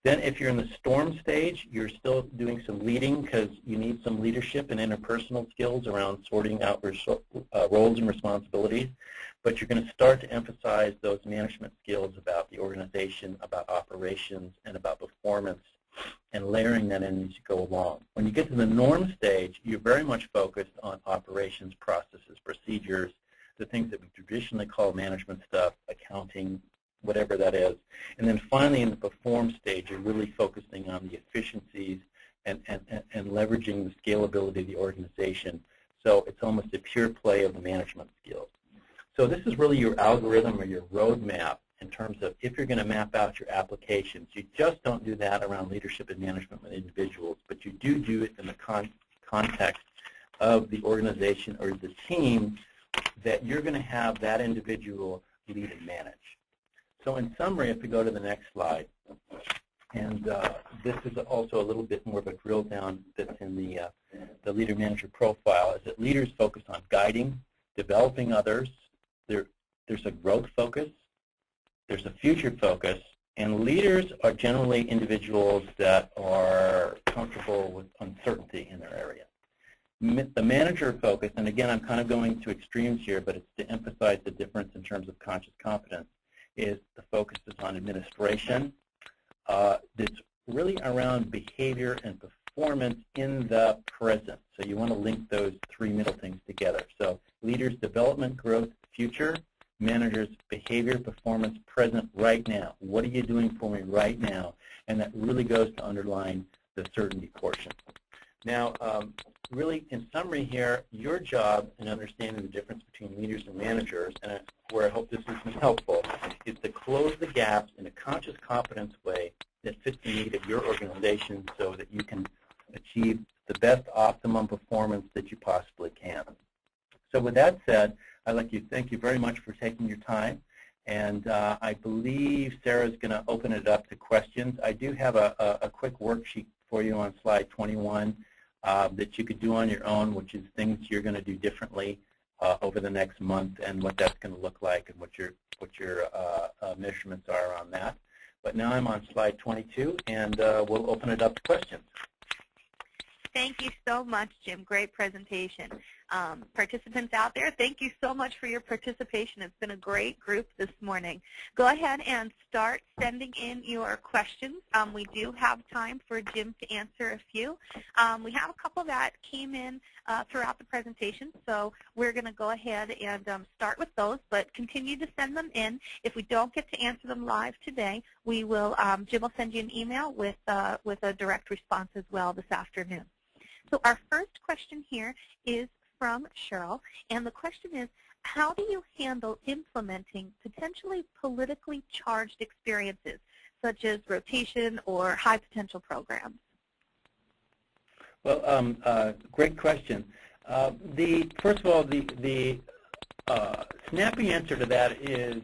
Then if you're in the storm stage, you're still doing some leading because you need some leadership and interpersonal skills around sorting out roles and responsibilities. But you're going to start to emphasize those management skills about the organization, about operations, and about performance, and layering that in as you go along. When you get to the norm stage, you're very much focused on operations, processes, procedures, the things that we traditionally call management stuff, accounting, whatever that is. And then finally in the perform stage, you're really focusing on the efficiencies and leveraging the scalability of the organization. So it's almost a pure play of the management skills. So this is really your algorithm or your roadmap in terms of if you're going to map out your applications. You just don't do that around leadership and management with individuals, but you do it in the context of the organization or the team that you're going to have that individual lead and manage. So in summary, if we go to the next slide, and this is also a little bit more of a drill down that's in the leader-manager profile, is that leaders focus on guiding, developing others. There's a growth focus, there's a future focus, and leaders are generally individuals that are comfortable with uncertainty in their area. The manager focus, and again I'm kind of going to extremes here, but it's to emphasize the difference in terms of conscious competence, is the focus is on administration. That's really around behavior and performance in the present. So you want to link those three middle things together. So leaders, development, growth, future. Managers, behavior, performance, present, right now. What are you doing for me right now? And that really goes to underline the certainty portion. Now, really, in summary here, your job in understanding the difference between leaders and managers, and where I hope this has been helpful, is to close the gaps in a conscious competence way that fits the need of your organization so that you can achieve the best optimum performance that you possibly can. So with that said, I'd like to thank you very much for taking your time. And I believe Sarah's going to open it up to questions. I do have a quick worksheet for you on slide 21 that you could do on your own, which is things you're going to do differently over the next month and what that's going to look like and what your measurements are on that. But now I'm on slide 22, and we'll open it up to questions. Thank you so much, Jim. Great presentation. Participants out there, thank you so much for your participation. It's been a great group this morning. Go ahead and start sending in your questions. We do have time for Jim to answer a few. We have a couple that came in throughout the presentation, so we're going to go ahead and start with those, but continue to send them in. If we don't get to answer them live today, we will, Jim will send you an email with a direct response as well this afternoon. So our first question here is from Cheryl, and the question is, how do you handle implementing potentially politically charged experiences, such as rotation or high potential programs? Well, great question. First of all, the snappy answer to that is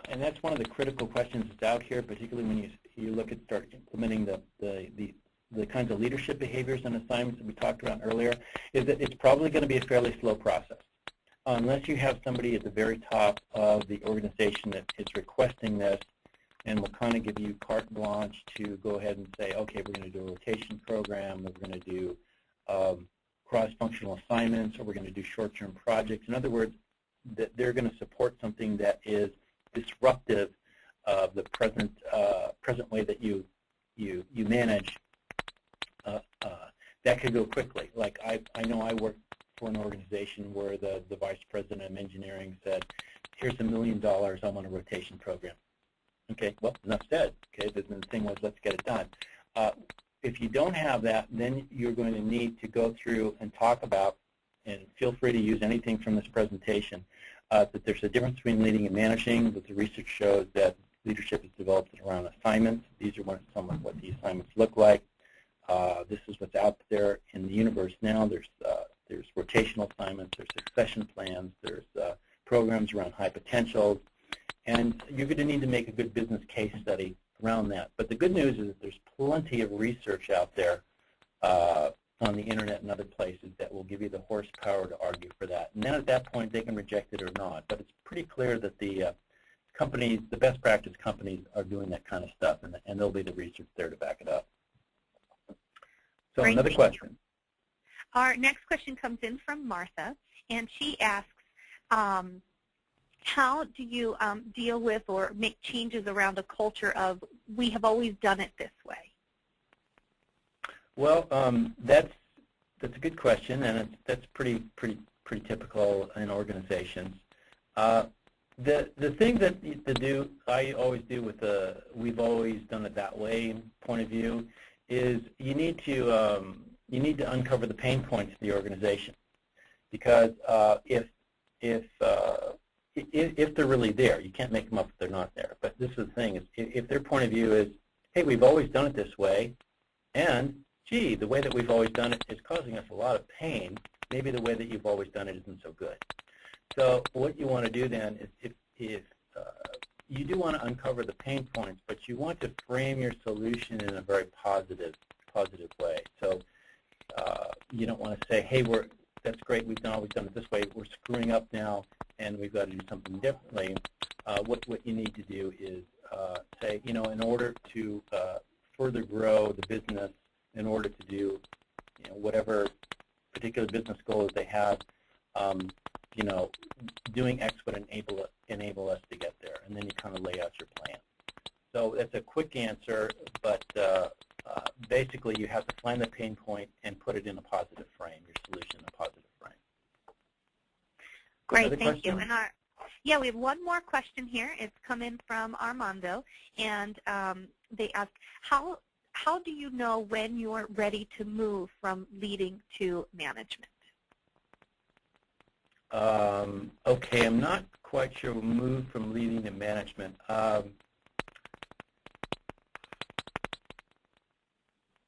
and that's one of the critical questions that's out here, particularly when you look at start implementing the kinds of leadership behaviors and assignments that we talked about earlier, is that it's probably going to be a fairly slow process. Unless you have somebody at the very top of the organization that is requesting this and will kind of give you carte blanche to go ahead and say, okay, we're going to do a rotation program, or we're going to do cross-functional assignments, or we're going to do short-term projects. In other words, that they're going to support something that is disruptive of the present way that you manage. That could go quickly. Like I know I worked for an organization where the vice president of engineering said, here's $1 million, I want a rotation program. Okay, well, enough said. Okay, the thing was, let's get it done. If you don't have that, then you're going to need to go through and talk about, and feel free to use anything from this presentation, that there's a difference between leading and managing, that the research shows that leadership is developed around assignments. These are some of what the assignments look like. This is what's out there in the universe now. There's rotational assignments, there's succession plans, there's programs around high potentials, and you're going to need to make a good business case study around that. But the good news is that there's plenty of research out there on the internet and other places that will give you the horsepower to argue for that. And then at that point, they can reject it or not. But it's pretty clear that the companies, the best practice companies, are doing that kind of stuff, and there'll be the research there to back it up. So Great. Another question. Our next question comes in from Martha, and she asks, how do you deal with or make changes around a culture of, we have always done it this way? Well, that's a good question, and that's pretty typical in organizations. The thing that I always do with the "we've always done it that way" point of view is you need to uncover the pain points of the organization, because if they're really there, you can't make them up if they're not there. But this is the thing: is if their point of view is, hey, we've always done it this way, and gee, the way that we've always done it is causing us a lot of pain, maybe the way that you've always done it isn't so good. So what you want to do then is if you do want to uncover the pain points, but you want to frame your solution in a very positive way. So you don't want to say, hey, that's great, we've always done it this way, we're screwing up now, and we've got to do something differently. What you need to do is say, in order to further grow the business, in order to do whatever particular business goals they have, doing X would enable us to get there, and then you kind of lay out your plan. So it's a quick answer, but basically you have to find the pain point and put it in a positive frame, your solution in a positive frame. Great, thank you. And we have one more question here. It's come in from Armando, and they ask, how do you know when you're ready to move from leading to management? Okay, I'm not quite sure. Move from leading to management.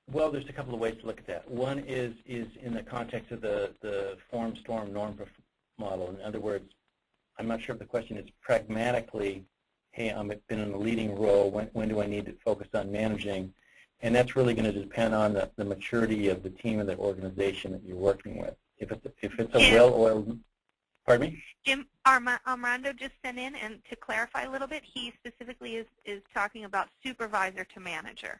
Well, there's a couple of ways to look at that. One is in the context of the form, storm, norm model. In other words, I'm not sure if the question is pragmatically, hey, I've been in a leading role, when do I need to focus on managing? And that's really going to depend on the maturity of the team and the organization that you're working with. If it's a well-oiled, pardon me? Jim, Armando just sent in, and to clarify a little bit, he specifically is talking about supervisor to manager.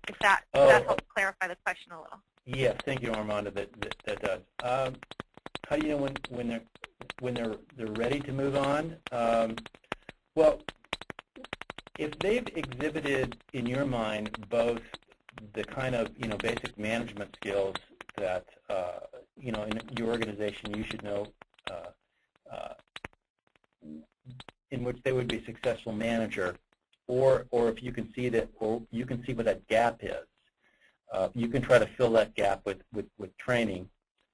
If that helps clarify the question a little. Yes, thank you, Armando. That does. How do you know when they're ready to move on? Well, if they've exhibited in your mind both the kind of basic management skills that in your organization you should know, in which they would be a successful manager, or if you can see that, or you can see what that gap is, you can try to fill that gap with training.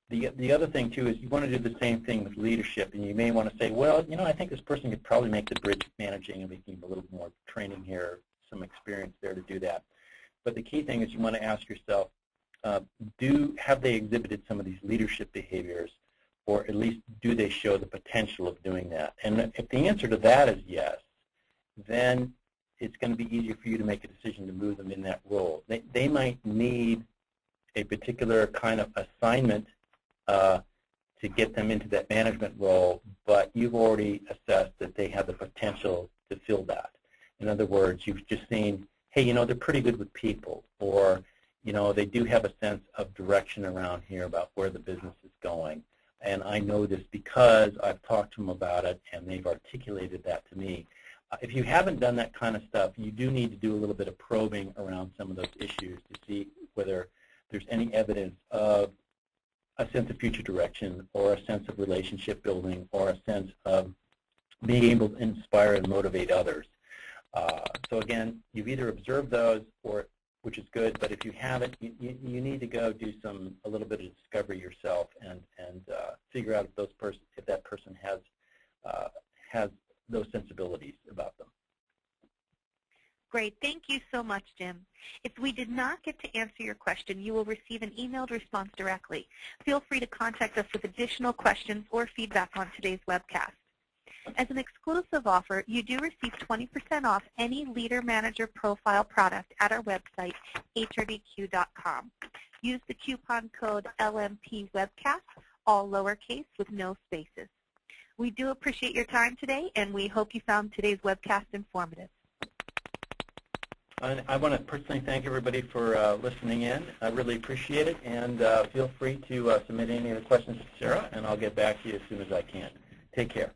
The other thing, too, is you want to do the same thing with leadership, and you may want to say, well, I think this person could probably make the bridge managing, and we need a little more training here, some experience there to do that. But the key thing is you want to ask yourself, have they exhibited some of these leadership behaviors, or at least do they show the potential of doing that? And if the answer to that is yes, then it's going to be easier for you to make a decision to move them in that role. They might need a particular kind of assignment to get them into that management role, but you've already assessed that they have the potential to fill that. In other words, you've just seen, hey, they're pretty good with people, or, they do have a sense of direction around here about where the business is going. And I know this because I've talked to them about it, and they've articulated that to me. If you haven't done that kind of stuff, you do need to do a little bit of probing around some of those issues to see whether there's any evidence of a sense of future direction, or a sense of relationship building, or a sense of being able to inspire and motivate others. So again, you've either observed those, which is good, but if you haven't, you need to go do a little bit of discovery yourself and figure out if that person has those sensibilities about them. Great. Thank you so much, Jim. If we did not get to answer your question, you will receive an emailed response directly. Feel free to contact us with additional questions or feedback on today's webcast. As an exclusive offer, you do receive 20% off any Leader Manager Profile product at our website, HRDQ.com. Use the coupon code LMPWebcast, all lowercase with no spaces. We do appreciate your time today, and we hope you found today's webcast informative. I want to personally thank everybody for listening in. I really appreciate it, and feel free to submit any other questions to Sarah, and I'll get back to you as soon as I can. Take care,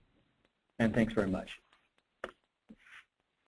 and thanks very much.